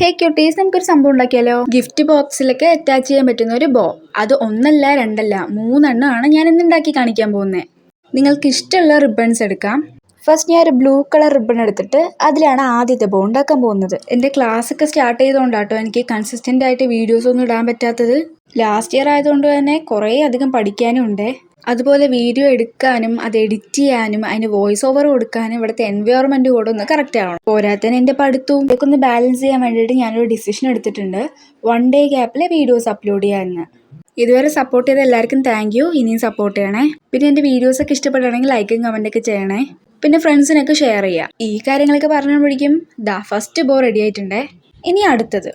ഹേ quotes, നമുക്കൊരു സംഭവം ഉണ്ടാക്കിയാലോ? ഗിഫ്റ്റ് ബോക്സിലൊക്കെ അറ്റാച്ച് ചെയ്യാൻ പറ്റുന്ന ഒരു ബോ. അത് ഒന്നല്ല രണ്ടല്ല 3 ഞാൻ ഇന്ന് ഉണ്ടാക്കി കാണിക്കാൻ പോകുന്നത്. നിങ്ങൾക്ക് ഇഷ്ടമുള്ള റിബൺസ് എടുക്കാം. ഫസ്റ്റ് ഞാൻ ഒരു ബ്ലൂ കളർ റിബൺ എടുത്തിട്ട് അതിലാണ് ആദ്യത്തെ ബോ ഉണ്ടാക്കാൻ പോകുന്നത്. എൻ്റെ ക്ലാസ് ഒക്കെ സ്റ്റാർട്ട് ചെയ്തുകൊണ്ടാട്ടോ എനിക്ക് കൺസിസ്റ്റൻ്റ് ആയിട്ട് വീഡിയോസ് ഒന്നും ഇടാൻ പറ്റാത്തത്. ലാസ്റ്റ് ഇയർ ആയതുകൊണ്ട് തന്നെ കുറേ അധികം പഠിക്കാനും ഉണ്ട്. അതുപോലെ വീഡിയോ എടുക്കാനും അത് എഡിറ്റ് ചെയ്യാനും അതിന് വോയിസ് ഓവർ കൊടുക്കാനും ഇവിടുത്തെ എൻവയോൺമെൻറ്റ് കൂടെ ഒന്ന് കറക്റ്റ് ആവണം. പോരാത്തതിന് എൻ്റെ പഠിത്തവും ഇതൊക്കെ ഒന്ന് ബാലൻസ് ചെയ്യാൻ വേണ്ടിയിട്ട് ഞാനൊരു ഡിസിഷൻ എടുത്തിട്ടുണ്ട്. 1 ഡേ ഗ്യാപ്പിൽ വീഡിയോസ് അപ്ലോഡ് ചെയ്യാമെന്ന്. ഇതുവരെ സപ്പോർട്ട് ചെയ്ത എല്ലാവർക്കും താങ്ക് യു. ഇനിയും സപ്പോർട്ട് ചെയ്യണേ. പിന്നെ എൻ്റെ വീഡിയോസൊക്കെ ഇഷ്ടപ്പെടുകയാണെങ്കിൽ ലൈക്കും കമൻറ്റൊക്കെ ചെയ്യണേ. പിന്നെ ഫ്രണ്ട്സിനൊക്കെ ഷെയർ ചെയ്യുക. ഈ കാര്യങ്ങളൊക്കെ പറഞ്ഞപ്പോഴേക്കും ഫസ്റ്റ് ബോ റെഡി ആയിട്ടുണ്ടേ. ഇനി അടുത്തത്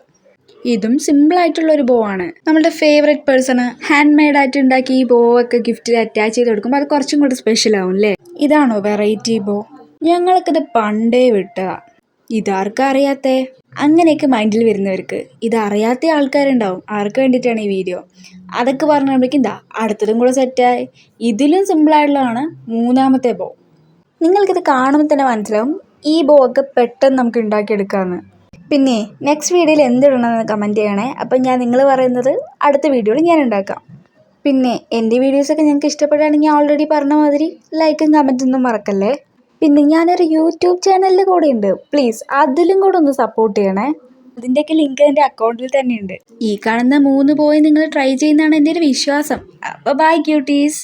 ഇതും സിമ്പിൾ ആയിട്ടുള്ള ഒരു ബോ ആണ്. നമ്മുടെ ഫേവറേറ്റ് പേഴ്സണ് ഹാൻഡ് മെയ്ഡ് ആയിട്ട് ഉണ്ടാക്കി ഈ ബോ ഒക്കെ ഗിഫ്റ്റിൽ അറ്റാച്ച് ചെയ്ത് കൊടുക്കുമ്പോൾ അത് കുറച്ചും കൂടി സ്പെഷ്യൽ ആവും അല്ലേ? ഇതാണോ വെറൈറ്റി ബോ? ഞങ്ങൾക്കിത് പണ്ടേ വിട്ടുക. ഇതാർക്കും അറിയാത്തേ? അങ്ങനെയൊക്കെ മൈൻഡിൽ വരുന്നവർക്ക് ഇത് അറിയാത്ത ആൾക്കാരുണ്ടാവും. ആർക്ക് വേണ്ടിയിട്ടാണ് ഈ വീഡിയോ? അതൊക്കെ പറഞ്ഞപ്പോഴേക്കും അടുത്തതും കൂടെ സെറ്റായി. ഇതിലും സിമ്പിളായിട്ടുള്ളതാണ് 3ാമത്തെ ബോ. നിങ്ങൾക്കിത് കാണുമ്പോൾ തന്നെ മനസ്സിലാവും ഈ ബോ ഒക്കെ പെട്ടെന്ന് നമുക്ക് ഉണ്ടാക്കിയെടുക്കാമെന്ന്. പിന്നെ നെക്സ്റ്റ് വീഡിയോയിൽ എന്തിടണമെന്ന് കമൻറ്റ് ചെയ്യണേ. അപ്പം നിങ്ങൾ പറയുന്നത് അടുത്ത വീഡിയോയിൽ ഞാൻ ഉണ്ടാക്കാം. പിന്നെ എൻ്റെ വീഡിയോസൊക്കെ നിങ്ങൾക്ക് ഇഷ്ടപ്പെടുകയാണെങ്കിൽ ഓൾറെഡി പറഞ്ഞ മാതിരി ലൈക്കും കമൻറ്റൊന്നും മറക്കല്ലേ. പിന്നെ ഞാനൊരു യൂട്യൂബ് ചാനലിൽ കൂടെ ഉണ്ട്. പ്ലീസ് അതിലും കൂടെ ഒന്ന് സപ്പോർട്ട് ചെയ്യണേ. അതിൻ്റെയൊക്കെ ലിങ്ക് എൻ്റെ അക്കൗണ്ടിൽ തന്നെ ഉണ്ട്. ഈ കാണുന്ന 3 ബോയും നിങ്ങൾ ട്രൈ ചെയ്യുന്നതാണ് എൻ്റെ ഒരു വിശ്വാസം. അപ്പോൾ ബൈ ക്യൂട്ടീസ്.